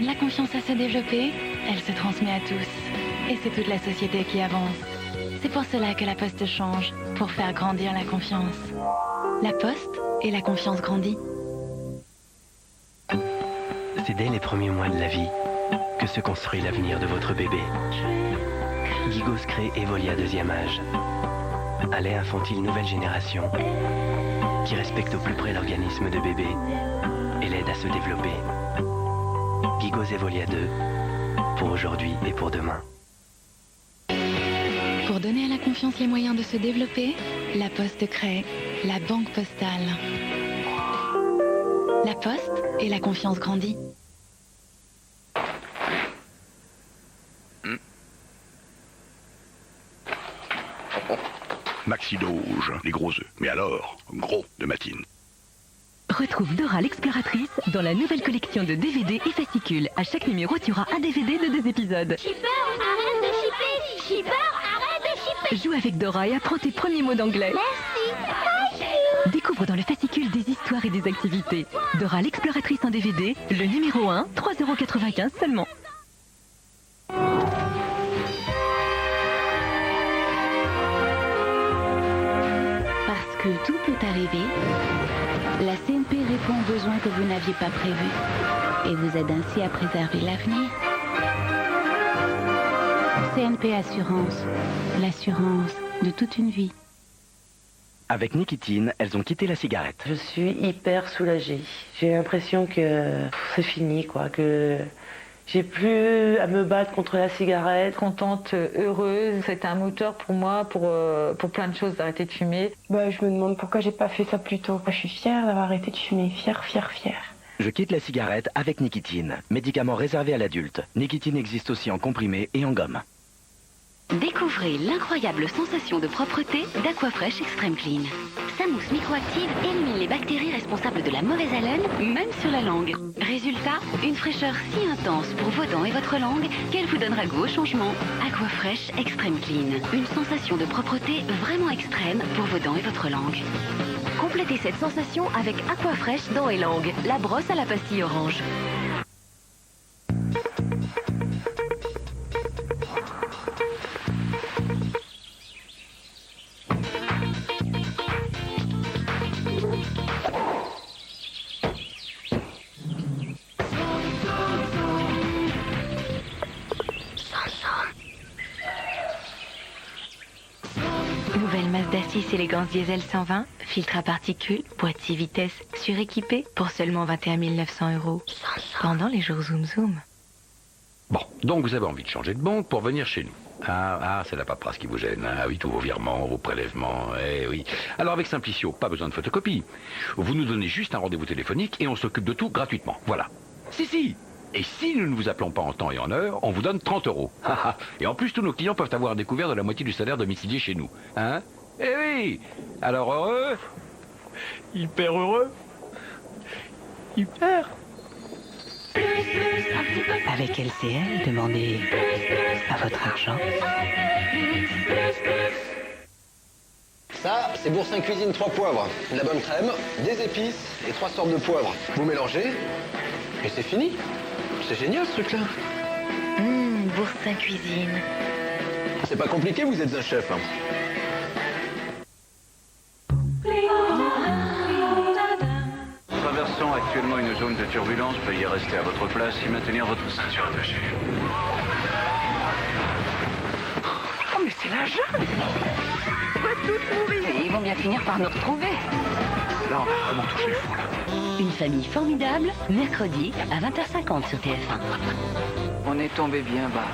aide la confiance à se développer, elle se transmet à tous. Et c'est toute la société qui avance. C'est pour cela que la Poste change, pour faire grandir la confiance. La Poste et la confiance grandit. C'est dès les premiers mois de la vie que se construit l'avenir de votre bébé. Gigos crée Evolia deuxième âge. Un lait infantile nouvelle génération qui respecte au plus près l'organisme de bébé et l'aide à se développer. Gigos Evolia 2, pour aujourd'hui et pour demain. Pour donner à la confiance les moyens de se développer, la Poste crée la Banque Postale. La Poste et la confiance grandit. Maxi Doge, les gros œufs. Mais alors, gros de matine. Retrouve Dora l'exploratrice dans la nouvelle collection de DVD et fascicules. À chaque numéro, tu auras un DVD de 2 épisodes. Shipper, arrête de shipper! Shipper, arrête de shipper! Joue avec Dora et apprends tes premiers mots d'anglais. Merci! Thank you! Découvre dans le fascicule des histoires et des activités. Dora l'exploratrice en DVD, le numéro 1, 3,95 € seulement. Parce que tout peut arriver, la CNP répond aux besoins que vous n'aviez pas prévus et vous aide ainsi à préserver l'avenir. CNP Assurance, l'assurance de toute une vie. Avec nicotine, elles ont quitté la cigarette. Je suis hyper soulagée. J'ai l'impression que c'est fini, quoi, que j'ai plus à me battre contre la cigarette. Contente, heureuse, c'est un moteur pour moi, pour plein de choses, d'arrêter de fumer. Je me demande pourquoi j'ai pas fait ça plus tôt. Je suis fière d'avoir arrêté de fumer, fière. Je quitte la cigarette avec nicotine, médicament réservé à l'adulte. Nicotine existe aussi en comprimé et en gomme. Découvrez l'incroyable sensation de propreté d'Aquafresh Extreme Clean. Sa mousse microactive élimine les bactéries responsables de la mauvaise haleine, même sur la langue. Résultat, une fraîcheur si intense pour vos dents et votre langue qu'elle vous donnera goût au changement. Aquafresh Extreme Clean. Une sensation de propreté vraiment extrême pour vos dents et votre langue. Complétez cette sensation avec Aquafresh dents et langue, la brosse à la pastille orange. Nouvelle Mazda 6 élégance diesel 120, filtre à particules, boîte 6 vitesses, suréquipée pour seulement 21 900 €. Pendant les jours Zoom Zoom. Bon, donc vous avez envie de changer de banque pour venir chez nous. C'est la paperasse qui vous gêne. Ah oui, tous vos virements, vos prélèvements, oui. Alors avec Simplicio, pas besoin de photocopie. Vous nous donnez juste un rendez-vous téléphonique et on s'occupe de tout gratuitement. Voilà. Si. Et si nous ne vous appelons pas en temps et en heure, on vous donne 30 €. Et en plus, tous nos clients peuvent avoir un découvert de la moitié du salaire domicilié chez nous. Hein? Eh oui. Alors heureux? Hyper heureux. Hyper. Avec LCL, demandez à votre argent. Ça, c'est Boursin Cuisine 3 poivres, de la bonne crème, des épices et 3 sortes de poivres. Vous mélangez et c'est fini. C'est génial ce truc-là. Boursin Cuisine. C'est pas compliqué, vous êtes un chef. Hein. Traversons actuellement une zone de turbulence. Veuillez rester à votre place et maintenir votre ceinture attachée. Oh, mais c'est la jungle! On va tous mourir! Et ils vont bien finir par nous retrouver. Là, on va vraiment toucher le fond, là. Une famille formidable, mercredi à 20h50 sur TF1. On est tombé bien bas.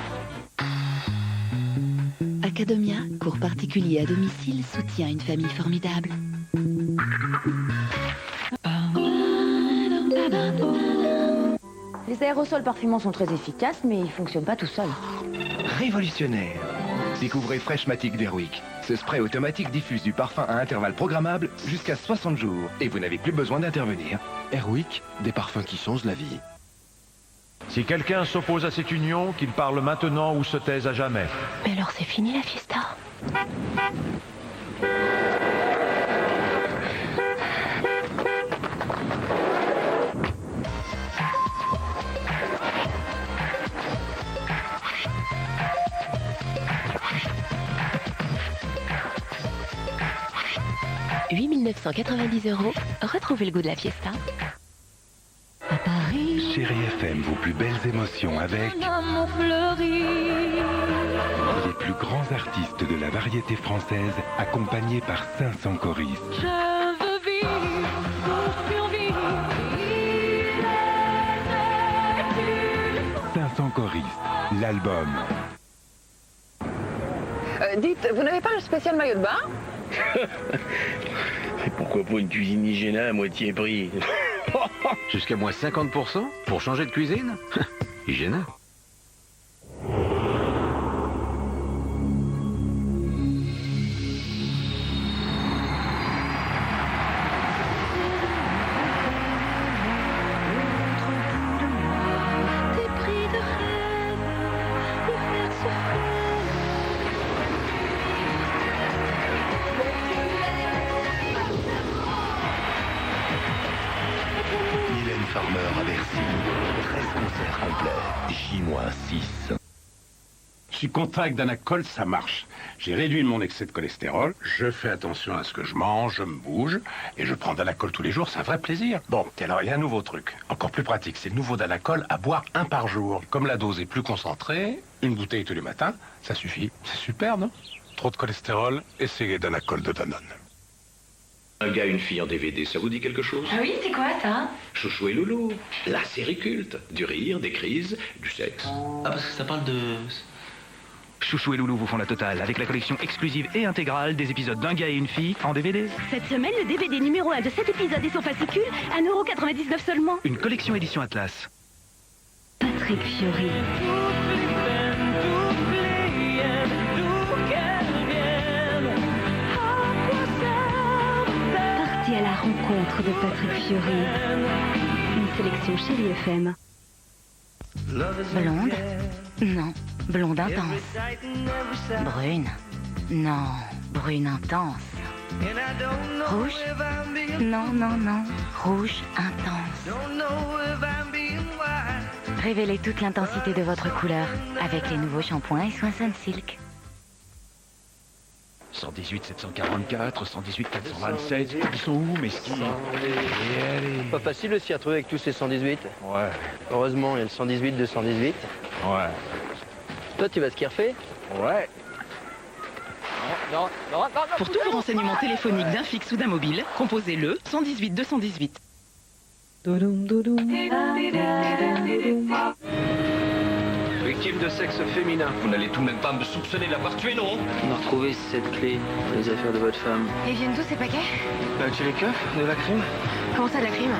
Academia, cours particulier à domicile, soutient une famille formidable. Les aérosols parfumants sont très efficaces, mais ils fonctionnent pas tout seuls. Révolutionnaire. Découvrez Freshmatic d'Airwick. Ce spray automatique diffuse du parfum à intervalles programmables jusqu'à 60 jours. Et vous n'avez plus besoin d'intervenir. Airwick, des parfums qui changent la vie. Si quelqu'un s'oppose à cette union, qu'il parle maintenant ou se taise à jamais. Mais alors c'est fini la fiesta. 990 €, retrouvez le goût de la fiesta. À Paris. Chérie FM, vos plus belles émotions avec les plus grands artistes de la variété française, accompagnés par 500 choristes. Je veux vivre pour survivre. 500 choristes, l'album. Dites, vous n'avez pas le spécial maillot de bain? Et pourquoi pas une cuisine hygiéna à moitié prix? Jusqu'à moins 50% pour changer de cuisine? Hygiéna. Farmer à Bercy. 13 concerts complets. J-6. Je suis content avec Danacol, ça marche. J'ai réduit mon excès de cholestérol, je fais attention à ce que je mange, je me bouge, et je prends Danacol tous les jours, c'est un vrai plaisir. Bon, et alors il y a un nouveau truc, encore plus pratique, c'est le nouveau Danacol à boire 1 par jour. Comme la dose est plus concentrée, une bouteille tous les matins, ça suffit. C'est super, non? Trop de cholestérol, essayez Danacol de Danone. Un gars, une fille en DVD, ça vous dit quelque chose? Ah oui, c'est quoi ça? Chouchou et Loulou, la série culte. Du rire, des crises, du sexe. Ah, parce que ça parle de... Chouchou et Loulou vous font la totale, avec la collection exclusive et intégrale des épisodes d'un gars et une fille en DVD. Cette semaine, le DVD numéro 1 de cet épisode et son fascicule, 1,99 € seulement. Une collection édition Atlas. Patrick Fiori. Parti à la rencontre de Patrick Fiori. Une sélection Chérie FM. Blonde? Non, blonde intense. Brune? Non, brune intense. Rouge? Non, non, non, rouge intense. Révélez toute l'intensité de votre couleur avec les nouveaux shampoings et soins Sunsilk. 118 744, 118 427, ils sont où mes skis? Pas facile de s'y retrouver avec tous ces 118. Ouais. Heureusement, il y a le 118 de 118. Ouais. Toi, tu vas skierfer? Ouais. Non. Pour tous vos renseignements téléphoniques d'un fixe ou d'un mobile, composez le 118 218. Victime de sexe féminin. Vous n'allez tout de même pas me soupçonner de l'avoir tué, non? On a retrouvé cette clé pour les affaires de votre femme. Et viennent d'où ces paquets? Tu les keufs de la crime? Comment ça, de la crime?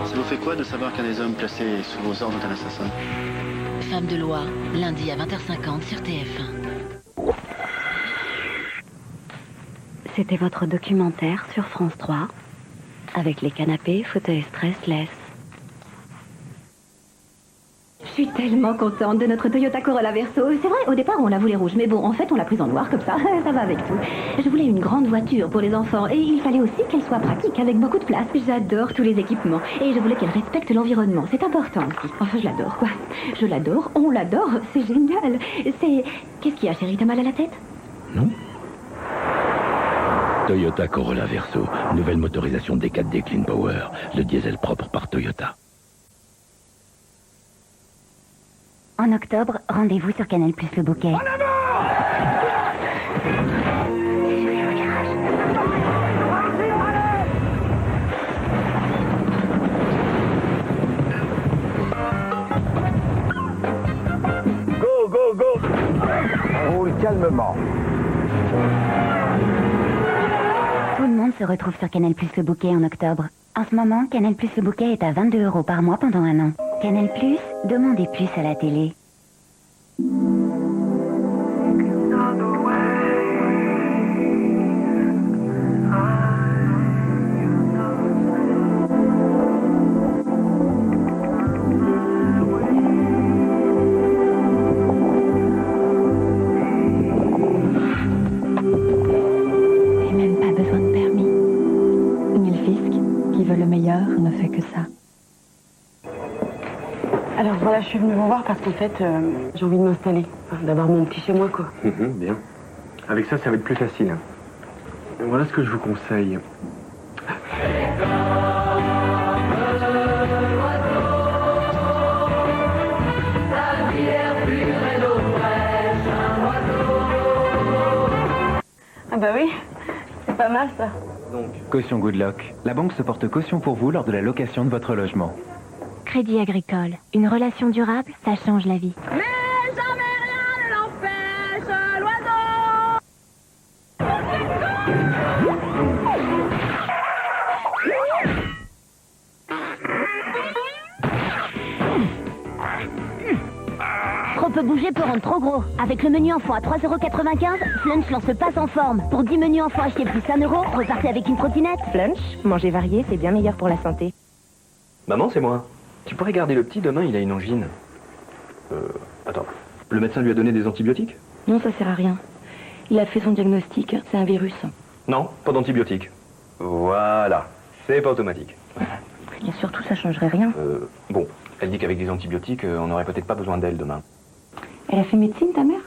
Ça vous fait quoi de savoir qu'un des hommes placés sous vos ordres est un assassin? Femme de loi, lundi à 20h50 sur TF1. C'était votre documentaire sur France 3, avec les canapés, fauteuils stressless. Je suis tellement contente de notre Toyota Corolla Verso. C'est vrai, au départ, on la voulait rouge, mais bon, en fait, on l'a prise en noir comme ça. Ça va avec tout. Je voulais une grande voiture pour les enfants et il fallait aussi qu'elle soit pratique, avec beaucoup de place. J'adore tous les équipements et je voulais qu'elle respecte l'environnement. C'est important aussi. Enfin, je l'adore, quoi. Je l'adore, on l'adore, c'est génial. C'est... Qu'est-ce qu'il y a, chérie? T'as mal à la tête? Non. Toyota Corolla Verso, nouvelle motorisation D4D Clean Power, le diesel propre par Toyota. En octobre, rendez-vous sur Canal+ Le Bouquet. En Go, go, go! On roule calmement. Tout le monde se retrouve sur Canal+ Le Bouquet en octobre. En ce moment, Canal+ Le Bouquet est à 22 € par mois pendant 1 an. Canal+, demandez plus à la télé. Et même pas besoin de permis. Ni le fisc, qui veut le meilleur, ne fait que ça. Alors voilà, je suis venue vous voir parce qu'en fait, j'ai envie de m'installer, d'avoir mon petit chez moi, quoi. Bien. Avec ça, ça va être plus facile. Voilà ce que je vous conseille. Ah bah oui, c'est pas mal ça. Caution Goodlock. La banque se porte caution pour vous lors de la location de votre logement. Crédit Agricole. Une relation durable, ça change la vie. Mais jamais rien ne l'empêche, l'oiseau. Trop peu bouger peut rendre trop gros. Avec le menu enfant à 3,95 €, Flunch lance le pass en forme. Pour 10 menus enfants achetés plus 1 €, repartez avec une trottinette. Flunch, manger varié, c'est bien meilleur pour la santé. Maman, c'est moi. Tu pourrais garder le petit, demain il a une angine. Attends. Le médecin lui a donné des antibiotiques? Non, ça sert à rien. Il a fait son diagnostic, c'est un virus. Non, pas d'antibiotiques. Voilà. C'est pas automatique. Et surtout, ça changerait rien. Bon, elle dit qu'avec des antibiotiques, on n'aurait peut-être pas besoin d'elle demain. Elle a fait médecine, ta mère?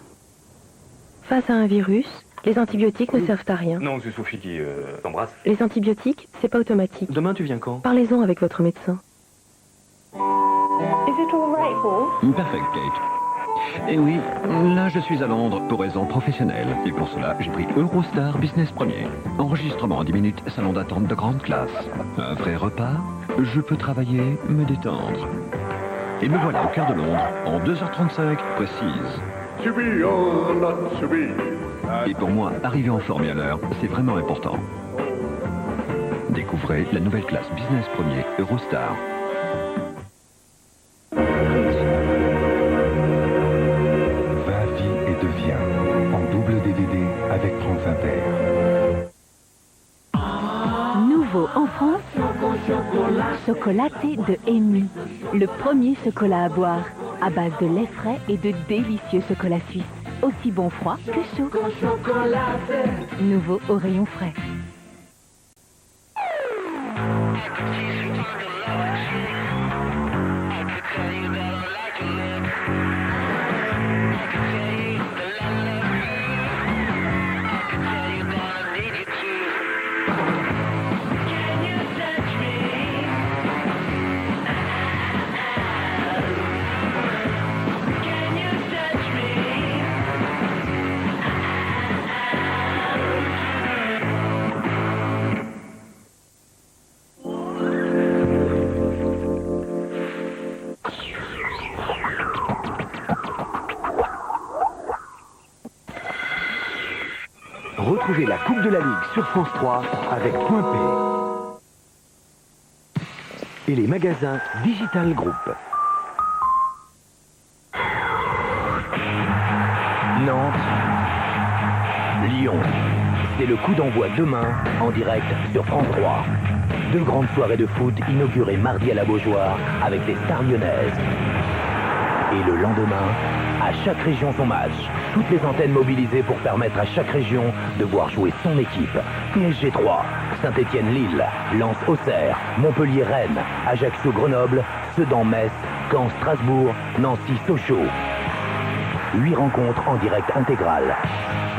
Face à un virus, les antibiotiques ne servent à rien. Non, c'est Sophie qui t'embrasse. Les antibiotiques, c'est pas automatique. Demain, tu viens quand? Parlez-en avec votre médecin. Is it all right, Paul? Perfect, Kate. Et oui, là je suis à Londres pour raison professionnelle. Et pour cela, j'ai pris Eurostar Business Premier. Enregistrement en 10 minutes, salon d'attente de grande classe. Un vrai repas, je peux travailler, me détendre. Et me voilà au cœur de Londres, en 2h35 précise. To be or not to be. Et pour moi, arriver en forme et à l'heure, c'est vraiment important. Découvrez la nouvelle classe Business Premier Eurostar. Va, vie et deviens. En double DVD avec France Inter. Nouveau en France, chocolaté de Amy. Le premier chocolat à boire, à base de lait frais et de délicieux chocolat suisse. Aussi bon froid que chaud. Nouveau au rayon frais. Retrouvez la Coupe de la Ligue sur France 3 avec Point P. Et les magasins Digital Group. Nantes, Lyon. C'est le coup d'envoi demain en direct sur France 3. Deux grandes soirées de foot inaugurées mardi à la Beaujoire avec les stars lyonnaises. Et le lendemain, à chaque région son match. Toutes les antennes mobilisées pour permettre à chaque région de voir jouer son équipe. PSG 3, Saint-Étienne-Lille, Lens-Auxerre, Montpellier-Rennes, Ajaccio-Grenoble, Sedan-Metz, Caen-Strasbourg, Nancy-Sochaux. 8 rencontres en direct intégral.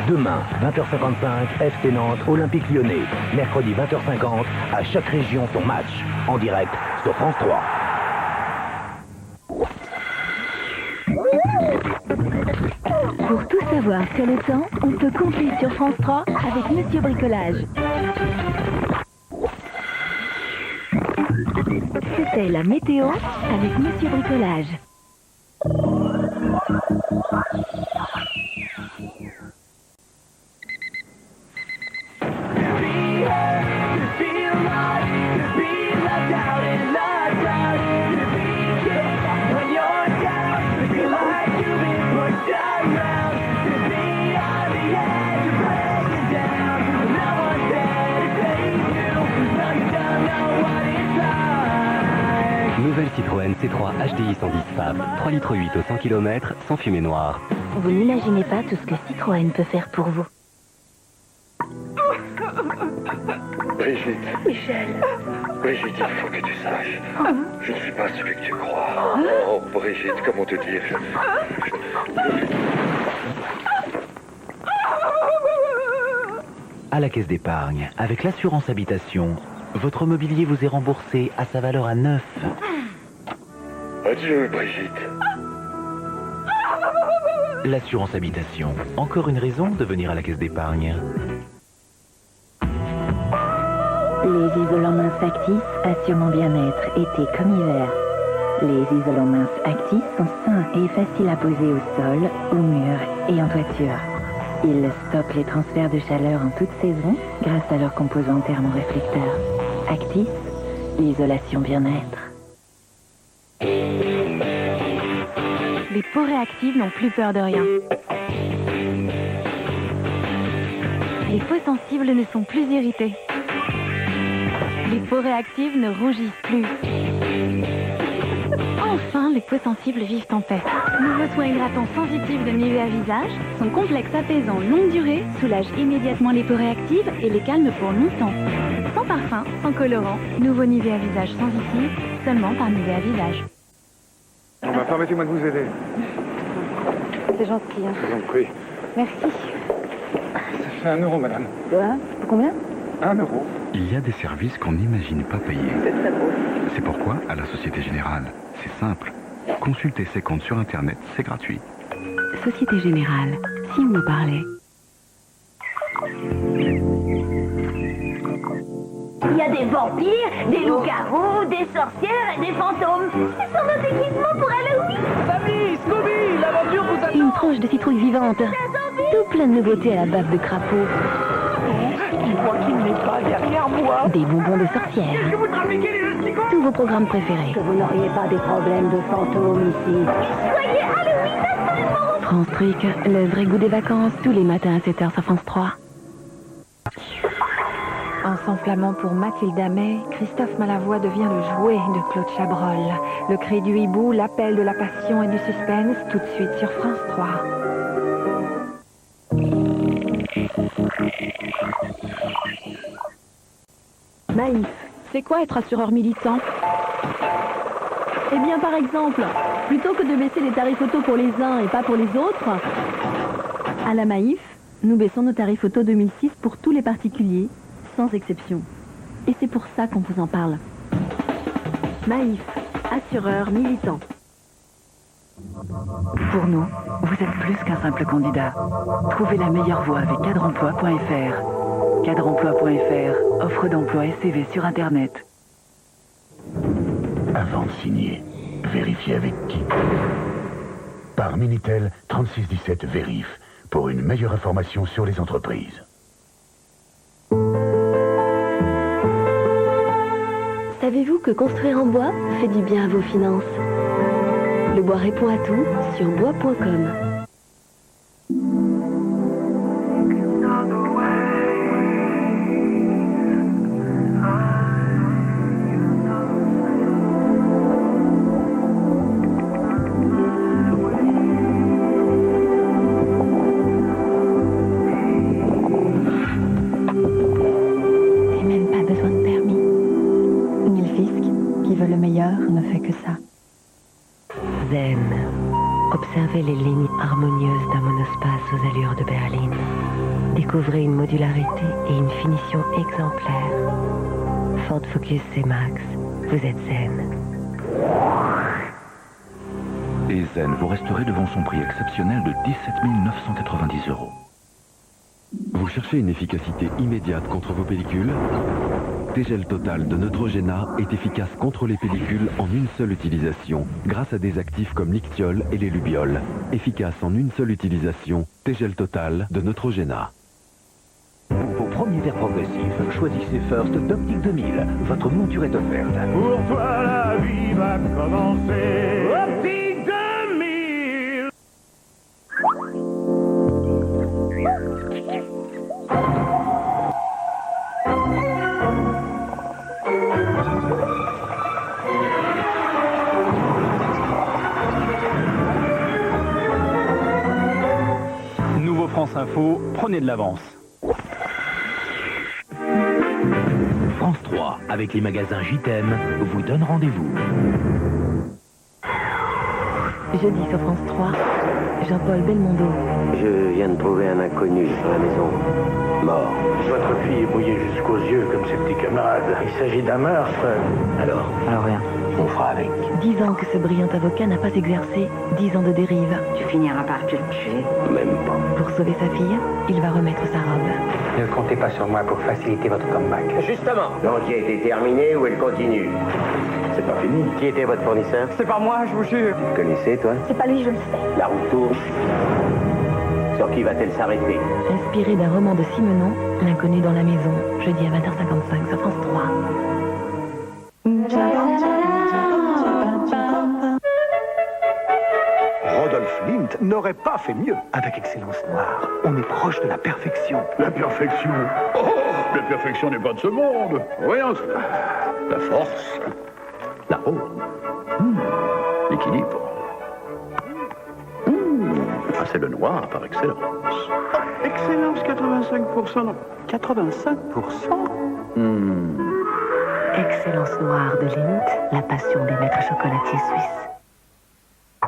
Demain, 20h55, FC Nantes, Olympique Lyonnais. Mercredi, 20h50, à chaque région son match. En direct sur France 3. Pour tout savoir sur le temps, on peut compter sur France 3 avec Monsieur Bricolage. C'était la météo avec Monsieur Bricolage. Nouvelle Citroën C3 HDI 110 FAB, 3,8 litres au 100 km, sans fumée noire. Vous n'imaginez pas tout ce que Citroën peut faire pour vous. Brigitte. Michel. Brigitte, il faut que tu saches. Je ne suis pas celui que tu crois. Oh, Brigitte, comment te dire À la caisse d'épargne, avec l'assurance habitation, votre mobilier vous est remboursé à sa valeur à neuf. Adieu, Brigitte. L'assurance habitation, encore une raison de venir à la caisse d'épargne. Les isolants minces Actis assurent mon bien-être, été comme hiver. Les isolants minces Actis sont sains et faciles à poser au sol, au mur et en toiture. Ils stoppent les transferts de chaleur en toute saison grâce à leurs composants thermoréflecteurs. Actis, l'isolation bien-être. Les peaux réactives n'ont plus peur de rien. Les peaux sensibles ne sont plus irritées. Les peaux réactives ne rougissent plus. Enfin, les peaux sensibles vivent en paix. Nouveaux soins hydratants sensitifs de Nivea Visage. Son complexe apaisant longue durée soulage immédiatement les peaux réactives et les calme pour longtemps. Sans parfum, sans colorant, nouveau Nivea Visage sensitif, seulement par Nivea Visage. Permettez-moi de vous aider. C'est gentil, hein. Je vous en prie. Merci. Ça fait 1 euro, madame. Quoi? Combien? 1 euro. Il y a des services qu'on n'imagine pas payer. C'est très beau. C'est pourquoi, à la Société Générale, c'est simple. Consulter ses comptes sur Internet, c'est gratuit. Société Générale, si vous me parlez. Il y a des vampires, des loups-garous, des sorcières et des fantômes. Ce sont nos équipements pour Halloween. Samy, Scooby, l'aventure vous attend. Une tranche de citrouille vivante. Tout plein de nouveautés à la bave de crapaud. Dis-moi qu'il n'est pas derrière moi. Des bonbons de sorcière. Est-ce que vous trafiquez les justicots? Tous vos programmes préférés. Que vous n'auriez pas des problèmes de fantômes ici. Soyez Halloween absolument. France Truc, le vrai goût des vacances, tous les matins à 7h sur France 3. En s'enflammant pour Mathilda May, Christophe Malavoie devient le jouet de Claude Chabrol. Le cri du hibou, l'appel de la passion et du suspense, tout de suite sur France 3. Maïf, c'est quoi être assureur militant? Eh bien, par exemple, plutôt que de baisser les tarifs auto pour les uns et pas pour les autres, à la Maïf, nous baissons nos tarifs auto 2006 pour tous les particuliers, sans exception. Et c'est pour ça qu'on vous en parle. Maïf, assureur militant. Pour nous, vous êtes plus qu'un simple candidat. Trouvez la meilleure voie avec cadreemploi.fr. Cadreemploi.fr, offre d'emploi et CV sur Internet. Avant de signer, vérifiez avec qui. Par Minitel 3617 Vérif, pour une meilleure information sur les entreprises. Savez-vous que construire en bois fait du bien à vos finances? Le bois répond à tout sur bois.com. Et même pas besoin de permis. Ni le fisc, qui veut le meilleur, ne fait que ça. Zen. Observez les lignes harmonieuses d'un monospace aux allures de berline. Découvrez une modularité et une finition exemplaires. Ford Focus C-Max, vous êtes Zen. Et Zen, vous resterez devant son prix exceptionnel de 17 990 €. Vous cherchez une efficacité immédiate contre vos pellicules? T-Gel Total de Neutrogena est efficace contre les pellicules en une seule utilisation, grâce à des actifs comme l'ictiol et les lubiols. Efficace en une seule utilisation, T-Gel Total de Neutrogena. Pour vos premiers verres progressifs, choisissez First d'Optique 2000. Votre monture est offerte. Pour toi, la vie va commencer. Optique 2000. Nouveau France Info, prenez de l'avance. France 3, avec les magasins JTM, vous donne rendez-vous. Jeudi sur France 3, Jean-Paul Belmondo. Je viens de trouver un inconnu à la maison. Mort. Votre fille est mouillée jusqu'aux yeux comme ses petits camarades. Il s'agit d'un meurtre. Alors rien. On fera avec. 10 ans que ce brillant avocat n'a pas exercé, 10 ans de dérive. Tu finiras par te tuer. Même pas. Pour sauver sa fille, il va remettre sa robe. Ne comptez pas sur moi pour faciliter votre comeback. Justement. L'enquête a été terminée ou elle continue? C'est pas fini. Qui était votre fournisseur? C'est pas moi, je vous jure. Tu le connaissais, toi? C'est pas lui, je le sais. La roue tourne. Sur qui va-t-elle s'arrêter? Inspiré d'un roman de Simenon, L'inconnu dans la maison, jeudi à 20h55 sur France 3. Rodolphe Lint n'aurait pas fait mieux. Avec Excellence Noire, on est proche de la perfection. La perfection. Oh, la perfection n'est pas de ce monde. Voyons cela. La force, la hargne, l'équilibre. Ah, c'est le noir par excellence. Excellence 85%, non. 85%. Excellence Noire de Lindt, la passion des maîtres chocolatiers suisses.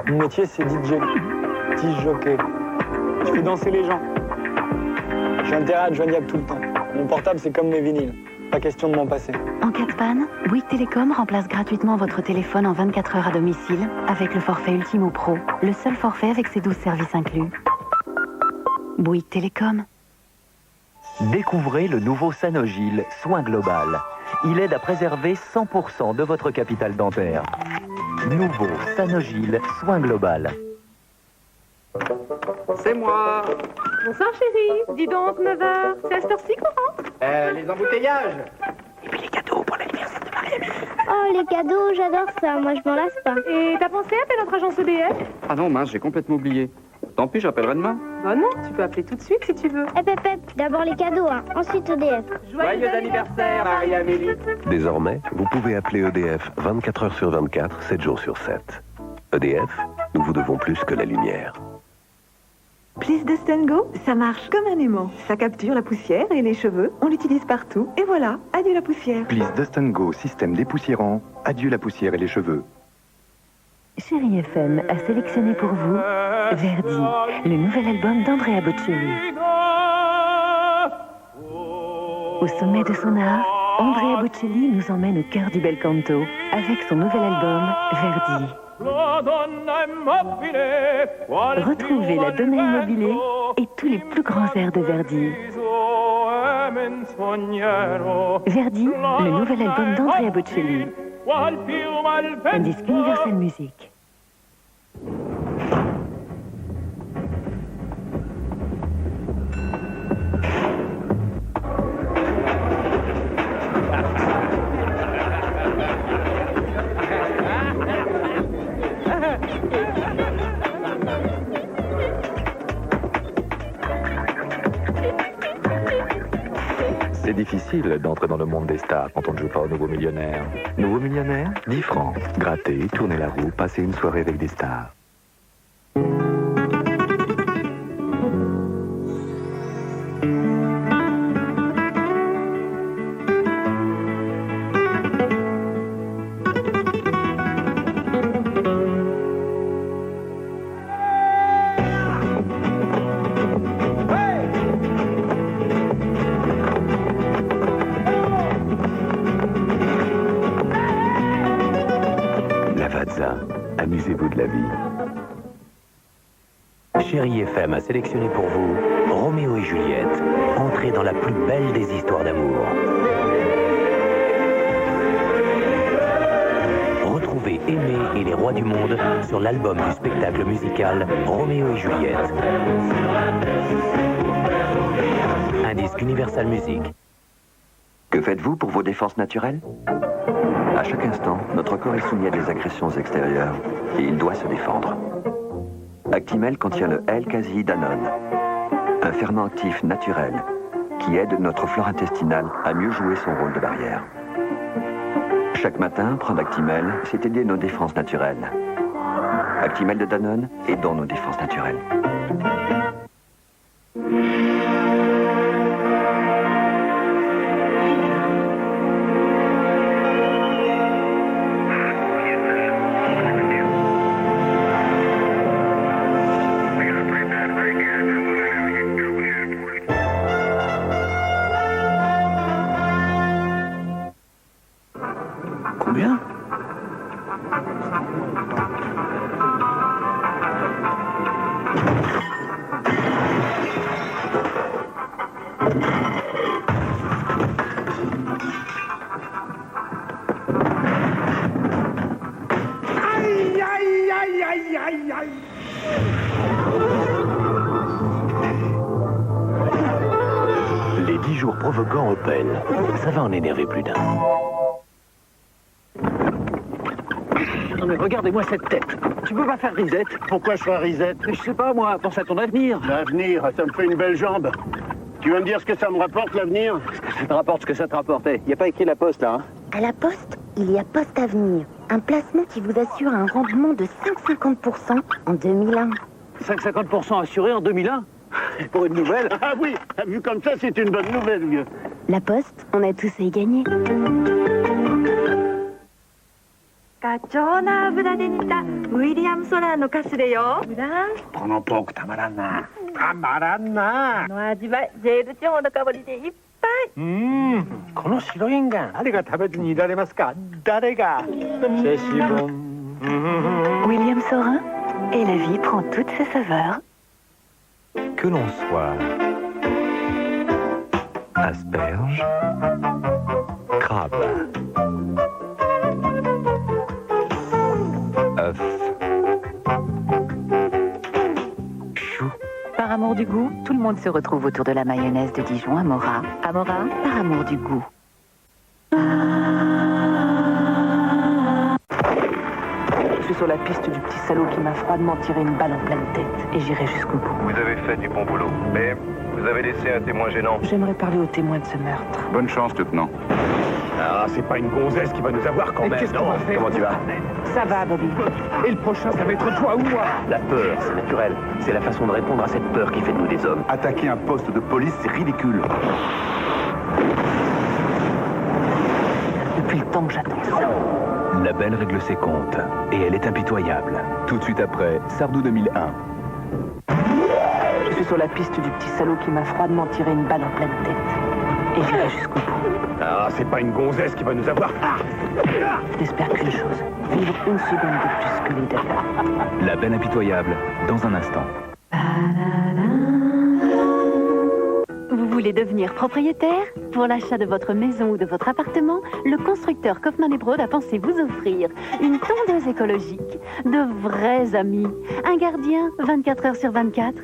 Mon métier, c'est DJ. DJ jockey. Je fais danser les gens. Je suis internet joignable tout le temps. Mon portable, c'est comme mes vinyles. Pas question de m'en passer. En cas de panne, Bouygues Télécom remplace gratuitement votre téléphone en 24 heures à domicile avec le forfait Ultimo Pro, le seul forfait avec ses 12 services inclus. Bouygues Télécom. Découvrez le nouveau Sanogil Soin Global. Il aide à préserver 100% de votre capital dentaire. Nouveau Sanogil Soin Global. C'est moi. Bonsoir chérie, dis donc 9h, c'est à cette heure-ci qu'on rentre? Les embouteillages. Oh, les cadeaux, j'adore ça. Moi, je m'en lasse pas. Et t'as pensé à appeler notre agence EDF? Ah non, mince, j'ai complètement oublié. Tant pis, j'appellerai demain. Bah non, tu peux appeler tout de suite si tu veux. D'abord les cadeaux, hein. Ensuite EDF. Joyeux anniversaire, Marie-Amélie. Désormais, vous pouvez appeler EDF 24 heures sur 24, 7 jours sur 7. EDF, nous vous devons plus que la lumière. Please Dust & Go, ça marche comme un aimant. Ça capture la poussière et les cheveux, on l'utilise partout. Et voilà, adieu la poussière. Please Dust & Go, système dépoussiérant. Adieu la poussière et les cheveux. Chérie FM a sélectionné pour vous Verdi, le nouvel album d'Andrea Bocelli. Au sommet de son art, Andrea Bocelli nous emmène au cœur du bel canto avec son nouvel album Verdi. Retrouvez la Donna Immobilier et tous les plus grands airs de Verdi. Verdi, le nouvel album d'Andrea Bocelli. Un disque Universal Music. C'est difficile d'entrer dans le monde des stars quand on ne joue pas au Nouveau Millionnaire. Nouveau Millionnaire, 10 francs. Gratter, tourner la roue, passer une soirée avec des stars. Amusez-vous de la vie. Chérie FM a sélectionné pour vous Roméo et Juliette. Entrez dans la plus belle des histoires d'amour. Retrouvez Aimé et les rois du monde sur l'album du spectacle musical Roméo et Juliette. Un disque Universal Music. Que faites-vous pour vos défenses naturelles? À chaque instant, notre corps est soumis à des agressions extérieures et il doit se défendre. Actimel contient le L-caséidanone, un ferment actif naturel qui aide notre flore intestinale à mieux jouer son rôle de barrière. Chaque matin, prendre Actimel, c'est aider nos défenses naturelles. Actimel de Danone, aidons nos défenses naturelles. Combien? Aïe, aïe, aïe, aïe, aïe, aïe. Les 10 jours provoquants Opel. Ça va en énerver plus d'un. Non mais regardez-moi cette tête. Tu peux pas faire risette? Pourquoi je ferais risette? Je sais pas moi, pense à ton avenir. L'avenir, ça me fait une belle jambe. Tu vas me dire ce que ça me rapporte, l'avenir? Ça te rapporte ce que ça te rapportait. Y a pas écrit la poste là, hein? À la Poste, il y a Poste Avenir. Un placement qui vous assure un rendement de 5,50% en 2001. 5,50% assuré en 2001? Pour une nouvelle? Ah oui, vu comme ça, c'est une bonne nouvelle, vieux. La Poste, on a tous à y gagner. 貴重な油で煮たウィリアム・ソラーのカスレよ。このポークたまらんな。たまらんな。この味はジェール地方の香りでいっぱい。この白いんが誰が食べずにいられますか？誰が？ C'est si bon. William Sorin, et la vie prend toutes ses saveurs. Que l'on soit asperge, crabe, œuf, chou. Par amour du goût, tout le monde se retrouve autour de la mayonnaise de Dijon Amora. Amora, par amour du goût. Je suis sur la piste du petit salaud qui m'a froidement tiré une balle en pleine tête. Et j'irai jusqu'au bout. Vous avez fait du bon boulot, mais vous avez laissé un témoin gênant. J'aimerais parler aux témoins de ce meurtre. Bonne chance, lieutenant. Ah, c'est pas une gonzesse qui va nous avoir quand même. Qu'est-ce qu'on va faire? Comment tu vas? Ça va, Bobby. Et le prochain, ça va être toi ou moi? La peur, c'est naturel. C'est la façon de répondre à cette peur qui fait de nous des hommes. Attaquer un poste de police, c'est ridicule. Depuis le temps que j'attends ça. La belle règle ses comptes, et elle est impitoyable. Tout de suite après, Sardou 2001. Je suis sur la piste du petit salaud qui m'a froidement tiré une balle en pleine tête. Et j'irai jusqu'au bout. Ah, c'est pas une gonzesse qui va nous avoir. J'espère qu'une chose, vivre une seconde de plus que les deux. La belle impitoyable, dans un instant. Vous voulez devenir propriétaire? Pour l'achat de votre maison ou de votre appartement, le constructeur Kaufmann & Broad a pensé vous offrir une tondeuse écologique, de vrais amis, un gardien 24 heures sur 24.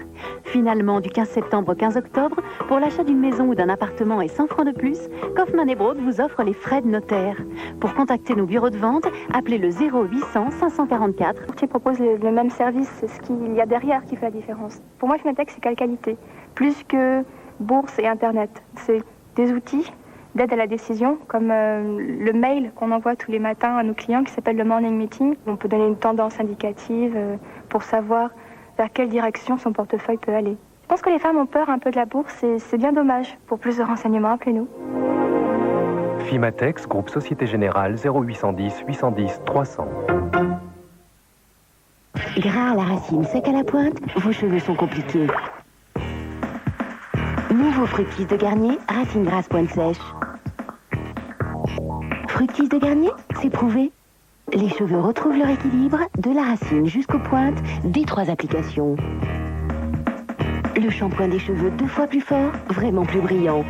Finalement, du 15 septembre au 15 octobre, pour l'achat d'une maison ou d'un appartement et 100 francs de plus, Kaufmann & Broad vous offre les frais de notaire. Pour contacter nos bureaux de vente, appelez le 0800 544. Qui propose le même service, c'est ce qu'il y a derrière qui fait la différence. Pour moi, Finatech, c'est quelle qualité? Plus que bourse et Internet. C'est des outils d'aide à la décision, comme le mail qu'on envoie tous les matins à nos clients qui s'appelle le Morning Meeting. On peut donner une tendance indicative pour savoir vers quelle direction son portefeuille peut aller. Je pense que les femmes ont peur un peu de la bourse et c'est bien dommage. Pour plus de renseignements, appelez-nous. Fimatex, groupe Société Générale, 0810 810 300. Gras à la racine, sec à la pointe, vos cheveux sont compliqués. Nouveau Fructis de Garnier, racine grasse pointe sèche. Fructis de Garnier, c'est prouvé. Les cheveux retrouvent leur équilibre, de la racine jusqu'aux pointes, dès 3 applications. Le shampoing des cheveux 2 fois plus fort, vraiment plus brillant.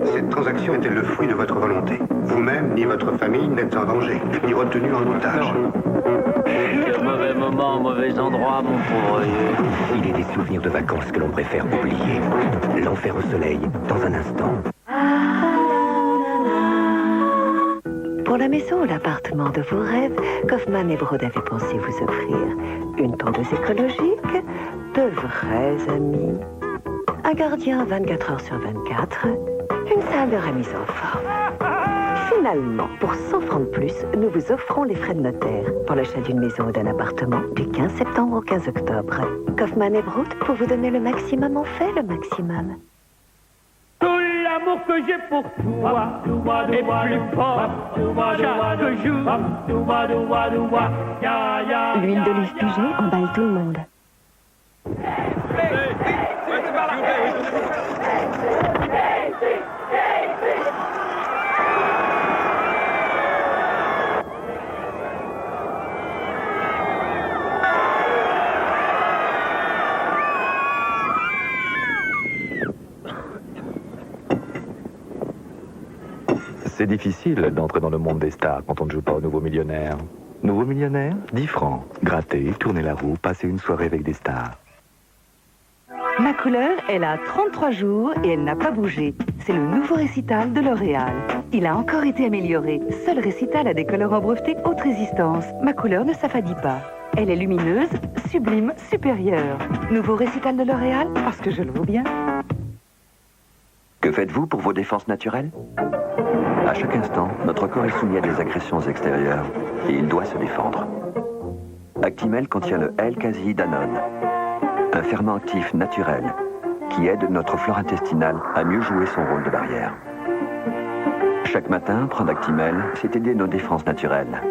Cette transaction est-elle le fruit de votre volonté? Vous-même ni votre famille n'êtes en danger, ni retenu en otage. Mauvais moment, mauvais endroit, mon pauvre vieux. Il est des souvenirs de vacances que l'on préfère oublier. L'enfer au soleil, dans un instant. Pour la maison ou l'appartement de vos rêves, Kaufmann & Broad avait pensé vous offrir une tondeuse écologique, de vrais amis, un gardien 24 heures sur 24, une salle de remise en forme. Finalement, pour 100 francs de plus, nous vous offrons les frais de notaire pour l'achat d'une maison ou d'un appartement du 15 septembre au 15 octobre. Kaufmann & Broad, pour vous donner le maximum, on fait le maximum. Tout l'amour que j'ai pour toi est plus fort chaque jour. L'huile d'olive Puget emballe tout le monde. C'est difficile d'entrer dans le monde des stars quand on ne joue pas au Nouveau Millionnaire. Nouveau Millionnaire, 10 francs. Gratter, tourner la roue, passer une soirée avec des stars. Ma couleur, elle a 33 jours et elle n'a pas bougé. C'est le nouveau récital de L'Oréal. Il a encore été amélioré. Seul récital a des colorants brevetés haute résistance. Ma couleur ne s'affadit pas. Elle est lumineuse, sublime, supérieure. Nouveau récital de L'Oréal, parce que je le vaux bien. Que faites-vous pour vos défenses naturelles? À chaque instant, notre corps est soumis à des agressions extérieures et il doit se défendre. Actimel contient le L-caséidanone, un ferment actif naturel qui aide notre flore intestinale à mieux jouer son rôle de barrière. Chaque matin, prendre Actimel, c'est aider nos défenses naturelles.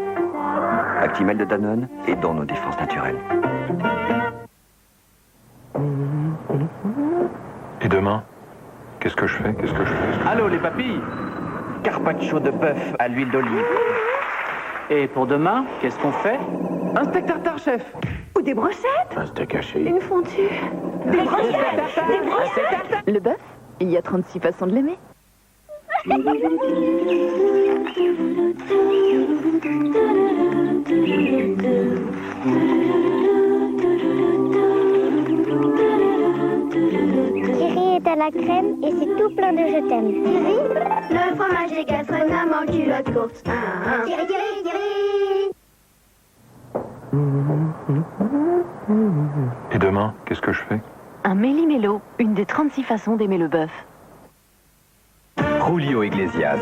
Actimel de Danone, aidons nos défenses naturelles. Et demain, qu'est-ce que je fais? Allô, les papilles? Carpaccio de bœuf à l'huile d'olive. Et pour demain, qu'est-ce qu'on fait? Un steak tartare, chef. Ou des brochettes? Un steak haché. Une fondue? Des brochettes? Des brochettes? Le bœuf, il y a 36 façons de l'aimer. Thierry est à la crème et c'est tout plein de je t'aime. Thierry, le fromage des gastronomes en culotte courte. Thierry, Thierry, Thierry. Et demain, qu'est-ce que je fais? Un méli-mélo, une des 36 façons d'aimer le bœuf. Julio Iglesias.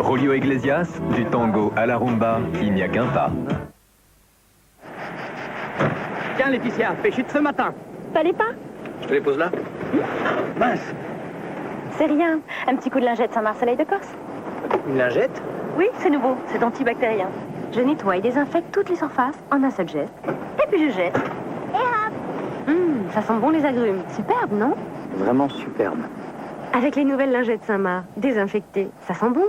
Julio Iglesias, du tango à la rumba, il n'y a qu'un pas. Tiens, Laetitia, péché de ce matin. Fallait pas? Je te les pose là. Mince. C'est rien. Un petit coup de lingette Saint-Marcel de Corse. Une lingette? Oui, c'est nouveau. C'est antibactérien. Je nettoie et désinfecte toutes les surfaces en un seul geste. Et puis je jette. Et hop! Ça sent bon les agrumes. Superbe, non? Vraiment superbe. Avec les nouvelles lingettes Saint-Marc, désinfectées, ça sent bon.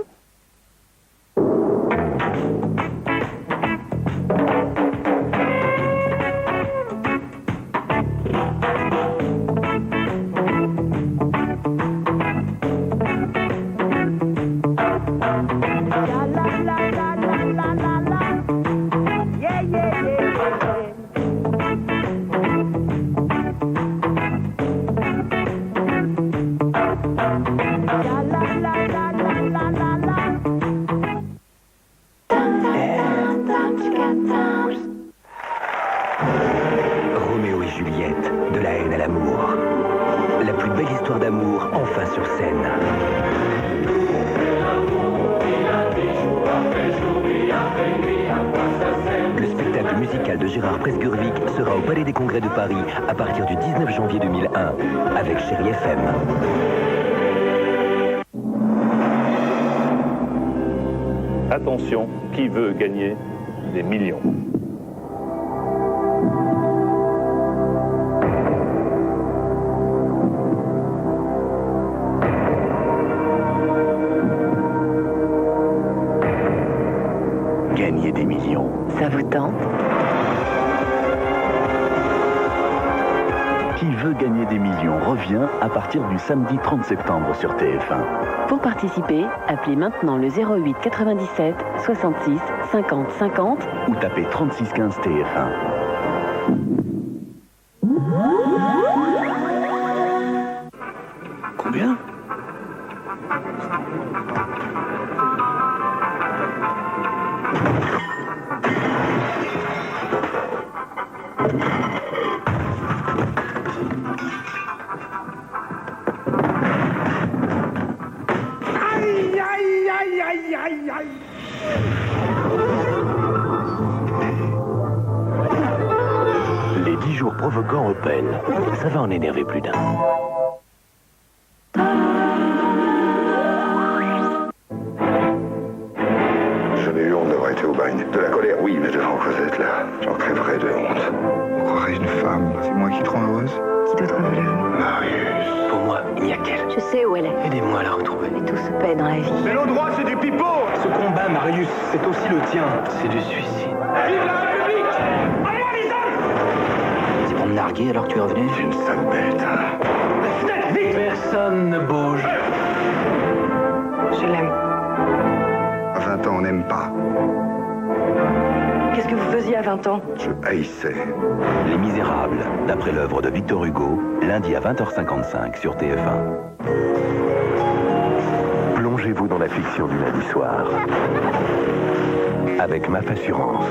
Roméo et Juliette, de la haine à l'amour. La plus belle histoire d'amour, enfin sur scène. Le spectacle musical de Gérard Presgurvic sera au Palais des Congrès de Paris à partir du 19 janvier 2001, avec Chérie FM. Attention, qui veut gagner des millions? Gagner des millions. Ça vous tente? Qui veut gagner des millions revient à partir du samedi 30 septembre sur TF1. Pour participer, appelez maintenant le 08 97 66 50 50 ou tapez 3615 TF1. Combien? Les 10 jours provoquants Opel. Ça va en énerver plus d'un. J'en ai eu honte d'avoir été au bagne. De la colère, oui, mais devant Cosette, là, j'en crèverais de honte. On croirait une femme. C'est moi qui te rends heureuse. Qui doit te révéler? Marius. Pour moi, il n'y a qu'elle. Je sais où elle est. Aidez-moi à la retrouver. Mais tout se paie dans la vie. Mais l'eau droite, c'est du pipeau. Ce combat, Marius, c'est aussi le tien. C'est du suicide. Vive la République! Allez, les hommes! remarqué alors que tu es revenu? C'est une sale bête. Personne ne bouge. Je l'aime. À 20 ans, on n'aime pas. Qu'est-ce que vous faisiez à 20 ans? Je haïssais. Les Misérables, d'après l'œuvre de Victor Hugo, lundi à 20h55 sur TF1. Plongez-vous dans la fiction du lundi soir. Avec MAF Assurance.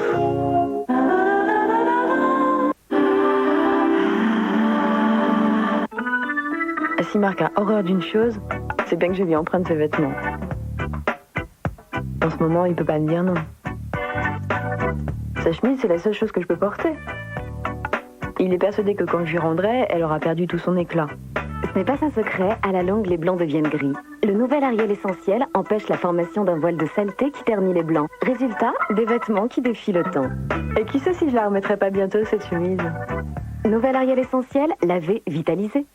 Si Marc a horreur d'une chose, c'est bien que je lui emprunte ses vêtements. En ce moment, il peut pas me dire non. Sa chemise, c'est la seule chose que je peux porter. Il est persuadé que quand je lui rendrai, elle aura perdu tout son éclat. Ce n'est pas un secret, à la longue, les blancs deviennent gris. Le nouvel Ariel Essentiel empêche la formation d'un voile de saleté qui ternit les blancs. Résultat, des vêtements qui défient le temps. Et qui sait si je la remettrai pas bientôt, cette chemise? Nouvel Ariel Essentiel, lavé, vitalisé.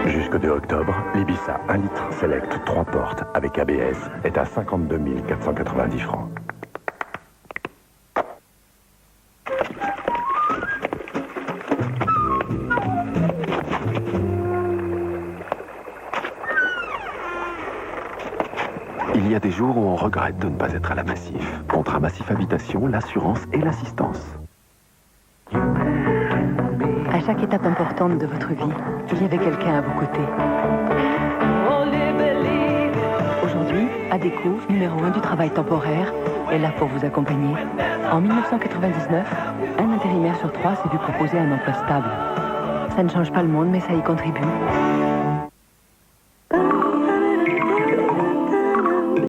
Jusqu'au 2 octobre, l'Ibiza 1 litre Select 3 portes avec ABS est à 52 490 francs. Il y a des jours où on regrette de ne pas être à la Massif. Contrat Massif Habitation, l'assurance et l'assistance. À chaque étape importante de votre vie, il y avait quelqu'un à vos côtés. Aujourd'hui, ADECO, numéro 1 du travail temporaire, est là pour vous accompagner. En 1999, un intérimaire sur 3 s'est vu proposer un emploi stable. Ça ne change pas le monde, mais ça y contribue.